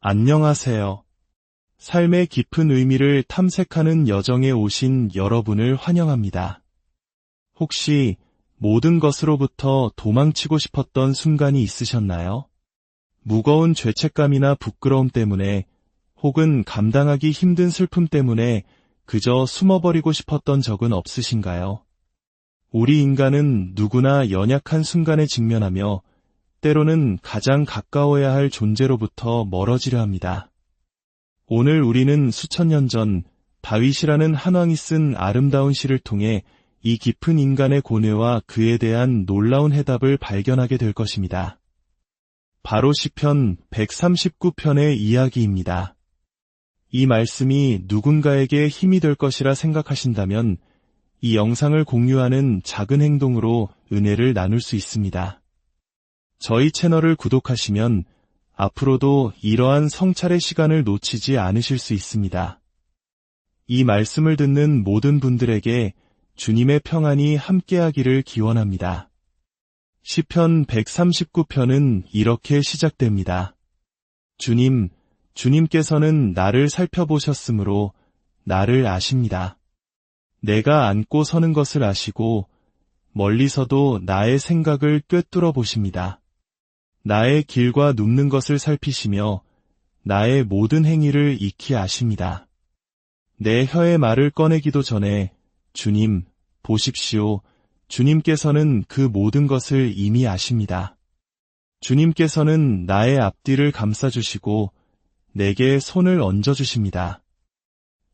안녕하세요. 삶의 깊은 의미를 탐색하는 여정에 오신 여러분을 환영합니다. 혹시 모든 것으로부터 도망치고 싶었던 순간이 있으셨나요? 무거운 죄책감이나 부끄러움 때문에 혹은 감당하기 힘든 슬픔 때문에 그저 숨어버리고 싶었던 적은 없으신가요? 우리 인간은 누구나 연약한 순간에 직면하며 때로는 가장 가까워야 할 존재로부터 멀어지려 합니다. 오늘 우리는 수천 년 전 다윗이라는 한 왕이 쓴 아름다운 시를 통해 이 깊은 인간의 고뇌와 그에 대한 놀라운 해답을 발견하게 될 것입니다. 바로 시편 139편의 이야기입니다. 이 말씀이 누군가에게 힘이 될 것이라 생각하신다면 이 영상을 공유하는 작은 행동으로 은혜를 나눌 수 있습니다. 저희 채널을 구독하시면 앞으로도 이러한 성찰의 시간을 놓치지 않으실 수 있습니다. 이 말씀을 듣는 모든 분들에게 주님의 평안이 함께하기를 기원합니다. 시편 139편은 이렇게 시작됩니다. 주님께서는 나를 살펴보셨으므로 나를 아십니다. 내가 앉고 서는 것을 아시고 멀리서도 나의 생각을 꿰뚫어 보십니다. 나의 길과 눕는 것을 살피시며 나의 모든 행위를 익히 아십니다. 내 혀의 말을 꺼내기도 전에 주님, 보십시오. 주님께서는 그 모든 것을 이미 아십니다. 주님께서는 나의 앞뒤를 감싸주시고 내게 손을 얹어주십니다.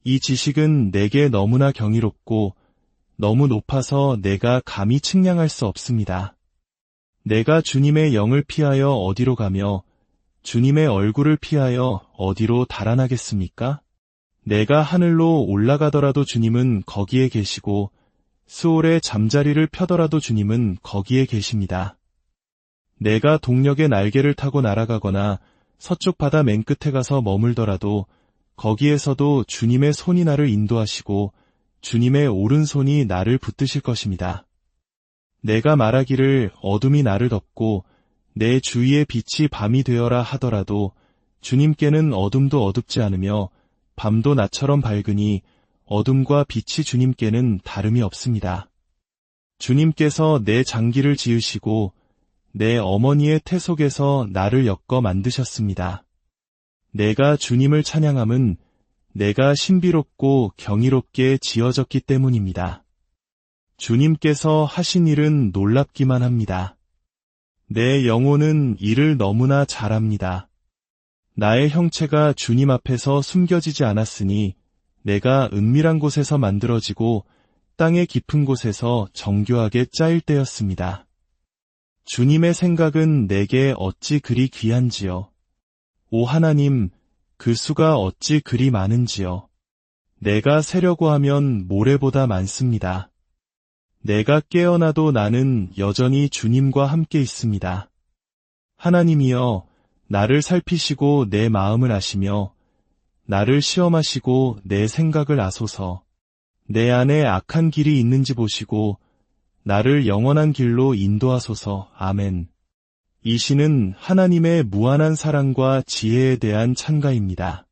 이 지식은 내게 너무나 경이롭고 너무 높아서 내가 감히 측량할 수 없습니다. 내가 주님의 영을 피하여 어디로 가며 주님의 얼굴을 피하여 어디로 달아나겠습니까? 내가 하늘로 올라가더라도 주님은 거기에 계시고 스올의 잠자리를 펴더라도 주님은 거기에 계십니다. 내가 동력의 날개를 타고 날아가거나 서쪽 바다 맨끝에 가서 머물더라도 거기에서도 주님의 손이 나를 인도하시고 주님의 오른손이 나를 붙드실 것입니다. 내가 말하기를 어둠이 나를 덮고 내 주위의 빛이 밤이 되어라 하더라도 주님께는 어둠도 어둡지 않으며 밤도 나처럼 밝으니 어둠과 빛이 주님께는 다름이 없습니다. 주님께서 내 장기를 지으시고 내 어머니의 태 속에서 나를 엮어 만드셨습니다. 내가 주님을 찬양함은 내가 신비롭고 경이롭게 지어졌기 때문입니다. 주님께서 하신 일은 놀랍기만 합니다. 내 영혼은 이를 너무나 잘합니다. 나의 형체가 주님 앞에서 숨겨지지 않았으니 내가 은밀한 곳에서 만들어지고 땅의 깊은 곳에서 정교하게 짜일 때였습니다. 주님의 생각은 내게 어찌 그리 귀한지요. 오 하나님, 그 수가 어찌 그리 많은지요. 내가 세려고 하면 모래보다 많습니다. 내가 깨어나도 나는 여전히 주님과 함께 있습니다. 하나님이여, 나를 살피시고 내 마음을 아시며 나를 시험하시고 내 생각을 아소서. 내 안에 악한 길이 있는지 보시고 나를 영원한 길로 인도하소서. 아멘. 이 시는 하나님의 무한한 사랑과 지혜에 대한 찬가입니다.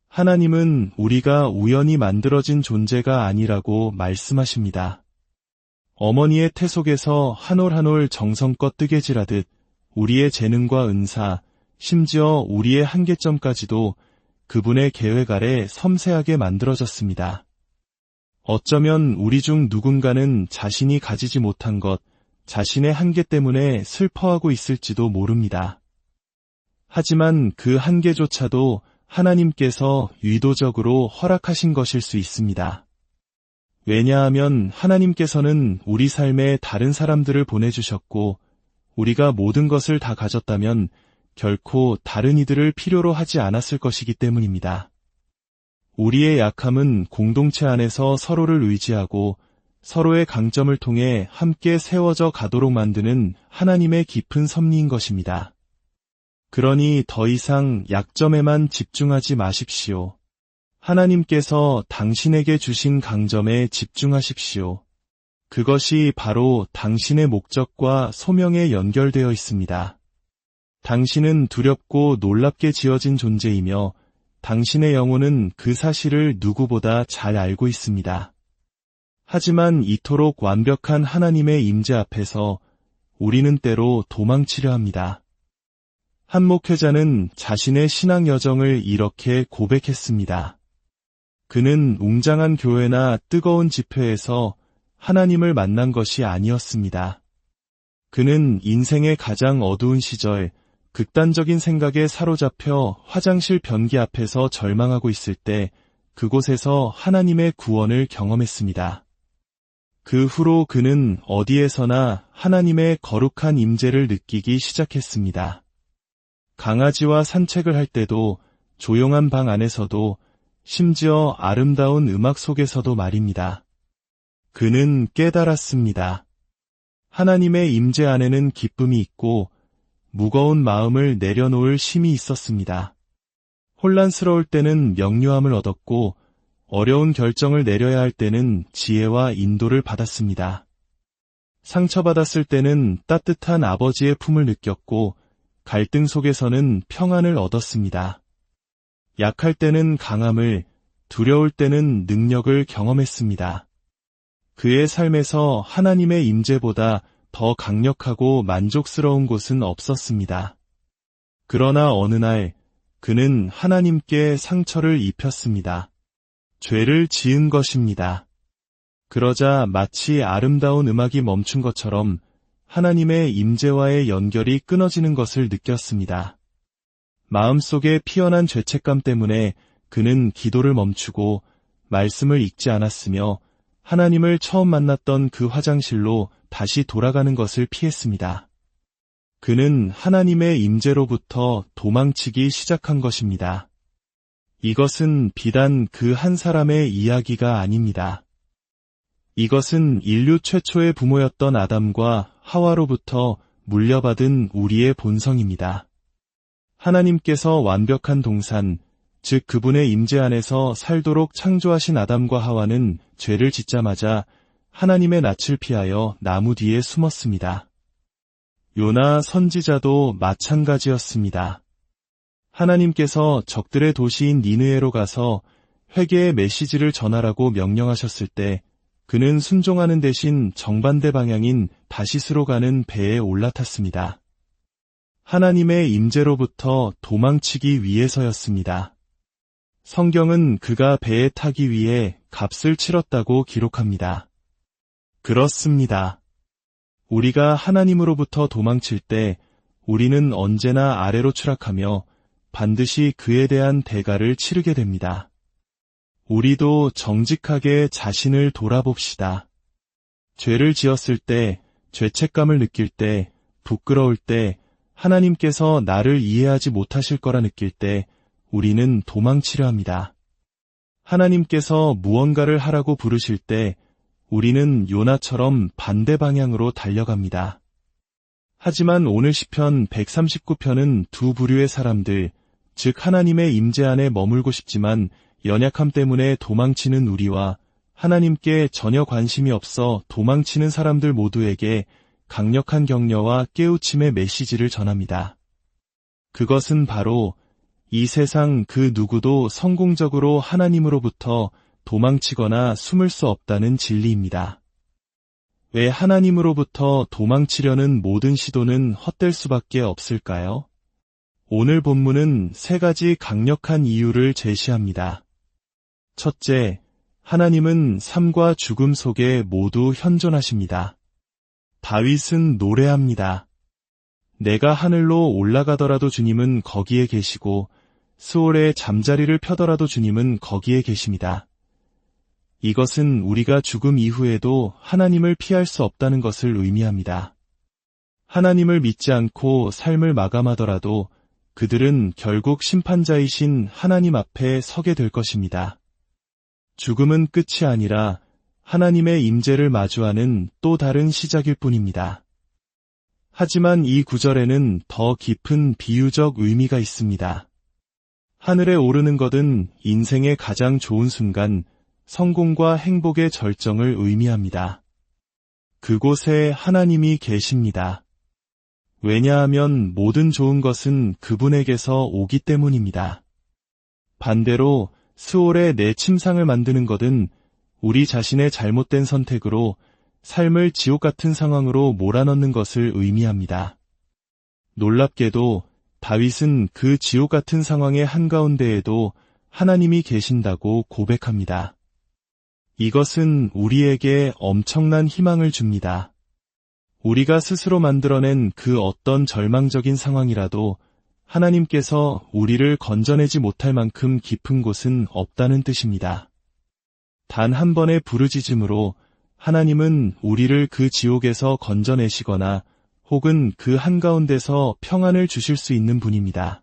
하나님은 우리가 우연히 만들어진 존재가 아니라고 말씀하십니다. 어머니의 태 속에서 한 올 한 올 정성껏 뜨개질하듯 우리의 재능과 은사, 심지어 우리의 한계점까지도 그분의 계획 아래 섬세하게 만들어졌습니다. 어쩌면 우리 중 누군가는 자신이 가지지 못한 것, 자신의 한계 때문에 슬퍼하고 있을지도 모릅니다. 하지만 그 한계조차도 하나님께서 의도적으로 허락하신 것일 수 있습니다. 왜냐하면 하나님께서는 우리 삶에 다른 사람들을 보내주셨고 우리가 모든 것을 다 가졌다면 결코 다른 이들을 필요로 하지 않았을 것이기 때문입니다. 우리의 약함은 공동체 안에서 서로를 의지하고 서로의 강점을 통해 함께 세워져 가도록 만드는 하나님의 깊은 섭리인 것입니다. 그러니 더 이상 약점에만 집중하지 마십시오. 하나님께서 당신에게 주신 강점에 집중하십시오. 그것이 바로 당신의 목적과 소명에 연결되어 있습니다. 당신은 두렵고 놀랍게 지어진 존재이며 당신의 영혼은 그 사실을 누구보다 잘 알고 있습니다. 하지만 이토록 완벽한 하나님의 임재 앞에서 우리는 때로 도망치려 합니다. 한 목회자는 자신의 신앙 여정을 이렇게 고백했습니다. 그는 웅장한 교회나 뜨거운 집회에서 하나님을 만난 것이 아니었습니다. 그는 인생의 가장 어두운 시절, 극단적인 생각에 사로잡혀 화장실 변기 앞에서 절망하고 있을 때 그곳에서 하나님의 구원을 경험했습니다. 그 후로 그는 어디에서나 하나님의 거룩한 임재를 느끼기 시작했습니다. 강아지와 산책을 할 때도, 조용한 방 안에서도, 심지어 아름다운 음악 속에서도 말입니다. 그는 깨달았습니다. 하나님의 임재 안에는 기쁨이 있고 무거운 마음을 내려놓을 쉼이 있었습니다. 혼란스러울 때는 명료함을 얻었고 어려운 결정을 내려야 할 때는 지혜와 인도를 받았습니다. 상처받았을 때는 따뜻한 아버지의 품을 느꼈고 갈등 속에서는 평안을 얻었습니다. 약할 때는 강함을, 두려울 때는 능력을 경험했습니다. 그의 삶에서 하나님의 임재보다 더 강력하고 만족스러운 곳은 없었습니다. 그러나 어느 날 그는 하나님께 상처를 입혔습니다. 죄를 지은 것입니다. 그러자 마치 아름다운 음악이 멈춘 것처럼 하나님의 임재와의 연결이 끊어지는 것을 느꼈습니다. 마음속에 피어난 죄책감 때문에 그는 기도를 멈추고 말씀을 읽지 않았으며 하나님을 처음 만났던 그 화장실로 다시 돌아가는 것을 피했습니다. 그는 하나님의 임재로부터 도망치기 시작한 것입니다. 이것은 비단 그 한 사람의 이야기가 아닙니다. 이것은 인류 최초의 부모였던 아담과 하와로부터 물려받은 우리의 본성입니다. 하나님께서 완벽한 동산, 즉 그분의 임재 안에서 살도록 창조하신 아담과 하와는 죄를 짓자마자 하나님의 낯을 피하여 나무 뒤에 숨었습니다. 요나 선지자도 마찬가지였습니다. 하나님께서 적들의 도시인 니느웨로 가서 회개의 메시지를 전하라고 명령하셨을 때 그는 순종하는 대신 정반대 방향인 다시스로 가는 배에 올라탔습니다. 하나님의 임재로부터 도망치기 위해서였습니다. 성경은 그가 배에 타기 위해 값을 치렀다고 기록합니다. 그렇습니다. 우리가 하나님으로부터 도망칠 때 우리는 언제나 아래로 추락하며 반드시 그에 대한 대가를 치르게 됩니다. 우리도 정직하게 자신을 돌아봅시다. 죄를 지었을 때, 죄책감을 느낄 때, 부끄러울 때, 하나님께서 나를 이해하지 못하실 거라 느낄 때 우리는 도망치려 합니다. 하나님께서 무언가를 하라고 부르실 때 우리는 요나처럼 반대 방향으로 달려갑니다. 하지만 오늘 시편 139편은 두 부류의 사람들, 즉 하나님의 임재 안에 머물고 싶지만 연약함 때문에 도망치는 우리와 하나님께 전혀 관심이 없어 도망치는 사람들 모두에게 강력한 격려와 깨우침의 메시지를 전합니다. 그것은 바로 이 세상 그 누구도 성공적으로 하나님으로부터 도망치거나 숨을 수 없다는 진리입니다. 왜 하나님으로부터 도망치려는 모든 시도는 헛될 수밖에 없을까요? 오늘 본문은 세 가지 강력한 이유를 제시합니다. 첫째, 하나님은 삶과 죽음 속에 모두 현존하십니다. 다윗은 노래합니다. 내가 하늘로 올라가더라도 주님은 거기에 계시고 스올에 잠자리를 펴더라도 주님은 거기에 계십니다. 이것은 우리가 죽음 이후에도 하나님을 피할 수 없다는 것을 의미합니다. 하나님을 믿지 않고 삶을 마감하더라도 그들은 결국 심판자이신 하나님 앞에 서게 될 것입니다. 죽음은 끝이 아니라 하나님의 임재를 마주하는 또 다른 시작일 뿐입니다. 하지만 이 구절에는 더 깊은 비유적 의미가 있습니다. 하늘에 오르는 것은 인생의 가장 좋은 순간, 성공과 행복의 절정을 의미합니다. 그곳에 하나님이 계십니다. 왜냐하면 모든 좋은 것은 그분에게서 오기 때문입니다. 반대로 스올의 내 침상을 만드는 것은 우리 자신의 잘못된 선택으로 삶을 지옥 같은 상황으로 몰아넣는 것을 의미합니다. 놀랍게도 다윗은 그 지옥 같은 상황의 한가운데에도 하나님이 계신다고 고백합니다. 이것은 우리에게 엄청난 희망을 줍니다. 우리가 스스로 만들어낸 그 어떤 절망적인 상황이라도 하나님께서 우리를 건져내지 못할 만큼 깊은 곳은 없다는 뜻입니다. 단 한 번의 부르짖음으로 하나님은 우리를 그 지옥에서 건져내시거나 혹은 그 한가운데서 평안을 주실 수 있는 분입니다.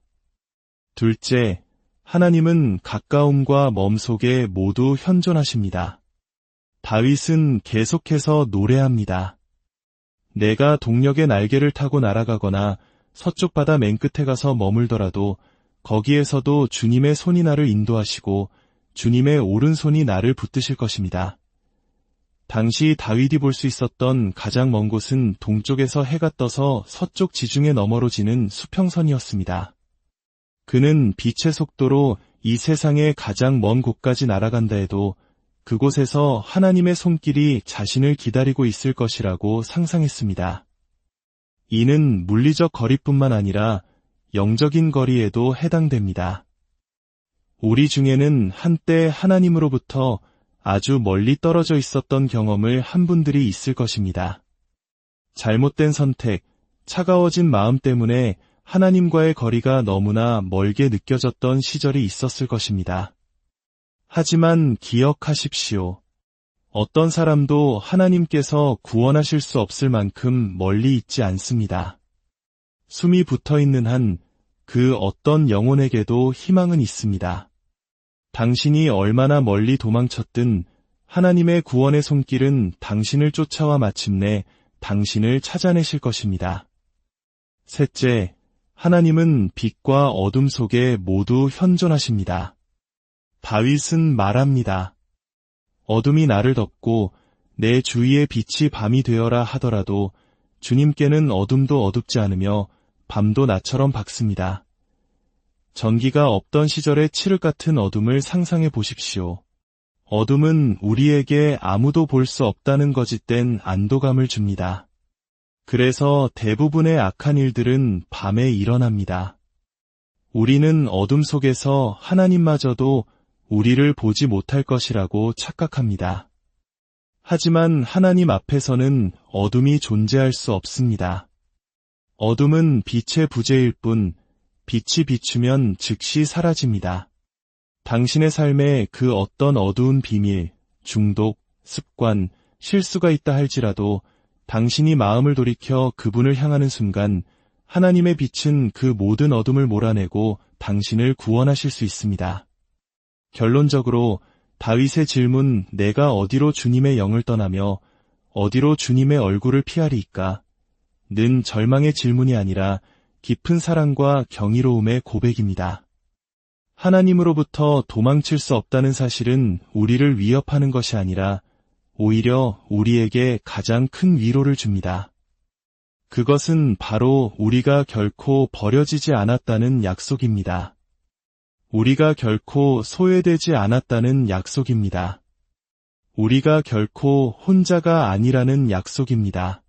둘째, 하나님은 가까움과 먼 속에 모두 현존하십니다. 다윗은 계속해서 노래합니다. 내가 동력의 날개를 타고 날아가거나 서쪽 바다 맨 끝에 가서 머물더라도 거기에서도 주님의 손이 나를 인도하시고 주님의 오른손이 나를 붙드실 것입니다. 당시 다윗이 볼 수 있었던 가장 먼 곳은 동쪽에서 해가 떠서 서쪽 지중해 너머로 지는 수평선이었습니다. 그는 빛의 속도로 이 세상의 가장 먼 곳까지 날아간다 해도 그곳에서 하나님의 손길이 자신을 기다리고 있을 것이라고 상상했습니다. 이는 물리적 거리뿐만 아니라 영적인 거리에도 해당됩니다. 우리 중에는 한때 하나님으로부터 아주 멀리 떨어져 있었던 경험을 한 분들이 있을 것입니다. 잘못된 선택, 차가워진 마음 때문에 하나님과의 거리가 너무나 멀게 느껴졌던 시절이 있었을 것입니다. 하지만 기억하십시오. 어떤 사람도 하나님께서 구원하실 수 없을 만큼 멀리 있지 않습니다. 숨이 붙어있는 한 그 어떤 영혼에게도 희망은 있습니다. 당신이 얼마나 멀리 도망쳤든 하나님의 구원의 손길은 당신을 쫓아와 마침내 당신을 찾아내실 것입니다. 셋째, 하나님은 빛과 어둠 속에 모두 현존하십니다. 다윗은 말합니다. 어둠이 나를 덮고 내 주위의 빛이 밤이 되어라 하더라도 주님께는 어둠도 어둡지 않으며 밤도 나처럼 밝습니다. 전기가 없던 시절의 칠흑 같은 어둠을 상상해 보십시오. 어둠은 우리에게 아무도 볼 수 없다는 거짓된 안도감을 줍니다. 그래서 대부분의 악한 일들은 밤에 일어납니다. 우리는 어둠 속에서 하나님마저도 우리를 보지 못할 것이라고 착각합니다. 하지만 하나님 앞에서는 어둠이 존재할 수 없습니다. 어둠은 빛의 부재일 뿐 빛이 비추면 즉시 사라집니다. 당신의 삶에 그 어떤 어두운 비밀, 중독, 습관, 실수가 있다 할지라도 당신이 마음을 돌이켜 그분을 향하는 순간 하나님의 빛은 그 모든 어둠을 몰아내고 당신을 구원하실 수 있습니다. 결론적으로 다윗의 질문 내가 어디로 주님의 영을 떠나며 어디로 주님의 얼굴을 피하리이까? 는 절망의 질문이 아니라 깊은 사랑과 경이로움의 고백입니다. 하나님으로부터 도망칠 수 없다는 사실은 우리를 위협하는 것이 아니라 오히려 우리에게 가장 큰 위로를 줍니다. 그것은 바로 우리가 결코 버려지지 않았다는 약속입니다. 우리가 결코 소외되지 않았다는 약속입니다. 우리가 결코 혼자가 아니라는 약속입니다.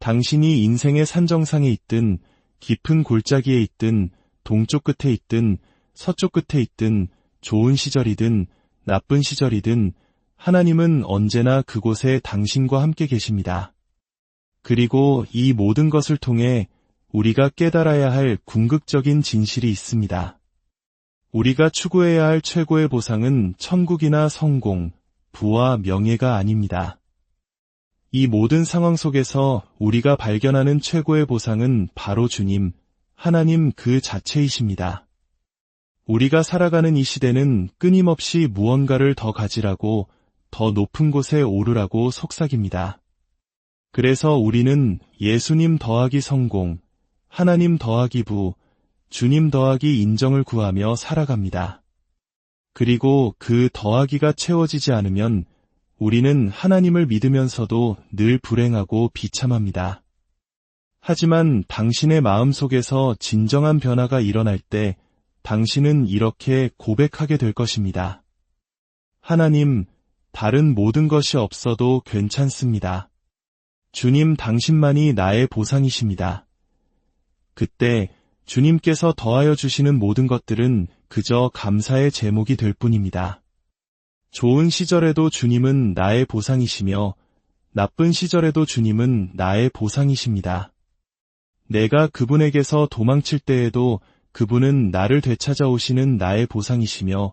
당신이 인생의 산정상에 있든 깊은 골짜기에 있든 동쪽 끝에 있든 서쪽 끝에 있든 좋은 시절이든 나쁜 시절이든 하나님은 언제나 그곳에 당신과 함께 계십니다. 그리고 이 모든 것을 통해 우리가 깨달아야 할 궁극적인 진실이 있습니다. 우리가 추구해야 할 최고의 보상은 천국이나 성공, 부와 명예가 아닙니다. 이 모든 상황 속에서 우리가 발견하는 최고의 보상은 바로 주님, 하나님 그 자체이십니다. 우리가 살아가는 이 시대는 끊임없이 무언가를 더 가지라고, 더 높은 곳에 오르라고 속삭입니다. 그래서 우리는 예수님 더하기 성공, 하나님 더하기 부, 주님 더하기 인정을 구하며 살아갑니다. 그리고 그 더하기가 채워지지 않으면 우리는 하나님을 믿으면서도 늘 불행하고 비참합니다. 하지만 당신의 마음속에서 진정한 변화가 일어날 때 당신은 이렇게 고백하게 될 것입니다. 하나님, 다른 모든 것이 없어도 괜찮습니다. 주님 당신만이 나의 보상이십니다. 그때 주님께서 더하여 주시는 모든 것들은 그저 감사의 제목이 될 뿐입니다. 좋은 시절에도 주님은 나의 보상이시며 나쁜 시절에도 주님은 나의 보상이십니다. 내가 그분에게서 도망칠 때에도 그분은 나를 되찾아오시는 나의 보상이시며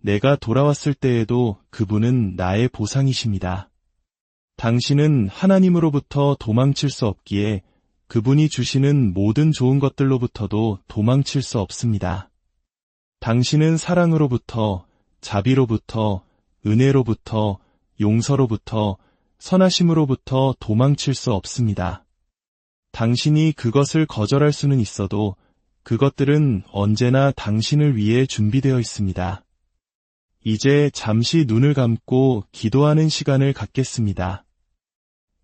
내가 돌아왔을 때에도 그분은 나의 보상이십니다. 당신은 하나님으로부터 도망칠 수 없기에 그분이 주시는 모든 좋은 것들로부터도 도망칠 수 없습니다. 당신은 사랑으로부터, 자비로부터, 은혜로부터, 용서로부터, 선하심으로부터 도망칠 수 없습니다. 당신이 그것을 거절할 수는 있어도 그것들은 언제나 당신을 위해 준비되어 있습니다. 이제 잠시 눈을 감고 기도하는 시간을 갖겠습니다.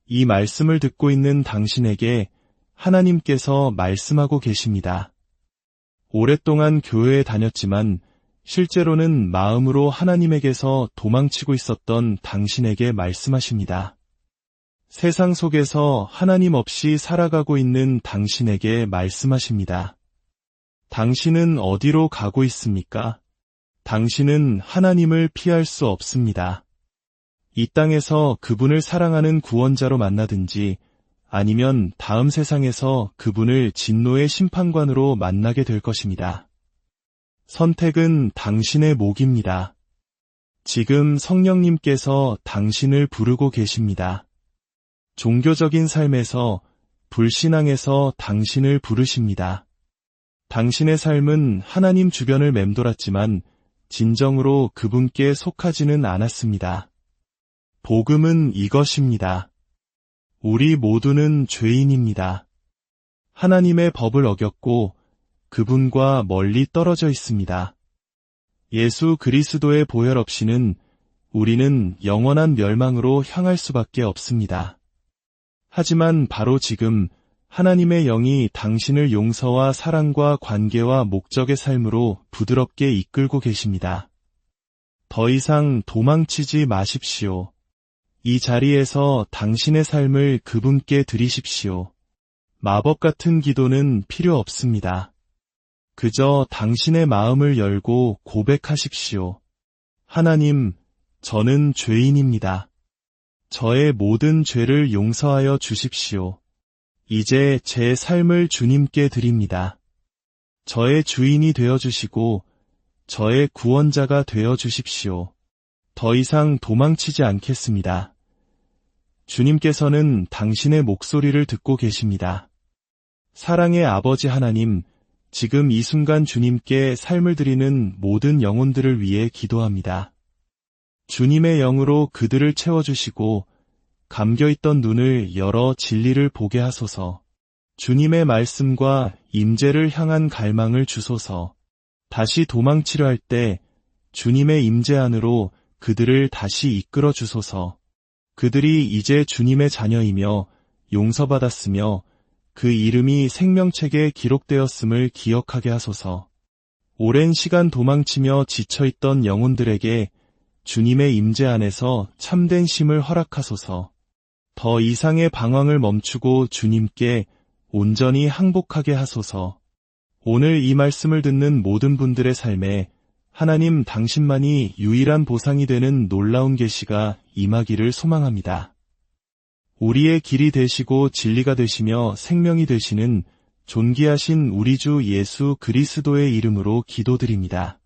이 말씀을 듣고 있는 당신에게 하나님께서 말씀하고 계십니다. 오랫동안 교회에 다녔지만 실제로는 마음으로 하나님에게서 도망치고 있었던 당신에게 말씀하십니다. 세상 속에서 하나님 없이 살아가고 있는 당신에게 말씀하십니다. 당신은 어디로 가고 있습니까? 당신은 하나님을 피할 수 없습니다. 이 땅에서 그분을 사랑하는 구원자로 만나든지 아니면 다음 세상에서 그분을 진노의 심판관으로 만나게 될 것입니다. 선택은 당신의 몫입니다. 지금 성령님께서 당신을 부르고 계십니다. 종교적인 삶에서, 불신앙에서 당신을 부르십니다. 당신의 삶은 하나님 주변을 맴돌았지만 진정으로 그분께 속하지는 않았습니다. 복음은 이것입니다. 우리 모두는 죄인입니다. 하나님의 법을 어겼고 그분과 멀리 떨어져 있습니다. 예수 그리스도의 보혈 없이는 우리는 영원한 멸망으로 향할 수밖에 없습니다. 하지만 바로 지금 하나님의 영이 당신을 용서와 사랑과 관계와 목적의 삶으로 부드럽게 이끌고 계십니다. 더 이상 도망치지 마십시오. 이 자리에서 당신의 삶을 그분께 드리십시오. 마법 같은 기도는 필요 없습니다. 그저 당신의 마음을 열고 고백하십시오. 하나님, 저는 죄인입니다. 저의 모든 죄를 용서하여 주십시오. 이제 제 삶을 주님께 드립니다. 저의 주인이 되어주시고 저의 구원자가 되어주십시오. 더 이상 도망치지 않겠습니다. 주님께서는 당신의 목소리를 듣고 계십니다. 사랑의 아버지 하나님, 지금 이 순간 주님께 삶을 드리는 모든 영혼들을 위해 기도합니다. 주님의 영으로 그들을 채워주시고 감겨있던 눈을 열어 진리를 보게 하소서. 주님의 말씀과 임재를 향한 갈망을 주소서. 다시 도망치려 할 때 주님의 임재 안으로 그들을 다시 이끌어 주소서. 그들이 이제 주님의 자녀이며 용서받았으며 그 이름이 생명책에 기록되었음을 기억하게 하소서. 오랜 시간 도망치며 지쳐있던 영혼들에게 주님의 임재 안에서 참된 쉼을 허락하소서. 더 이상의 방황을 멈추고 주님께 온전히 항복하게 하소서. 오늘 이 말씀을 듣는 모든 분들의 삶에 하나님 당신만이 유일한 보상이 되는 놀라운 계시가 임하기를 소망합니다. 우리의 길이 되시고 진리가 되시며 생명이 되시는 존귀하신 우리 주 예수 그리스도의 이름으로 기도드립니다.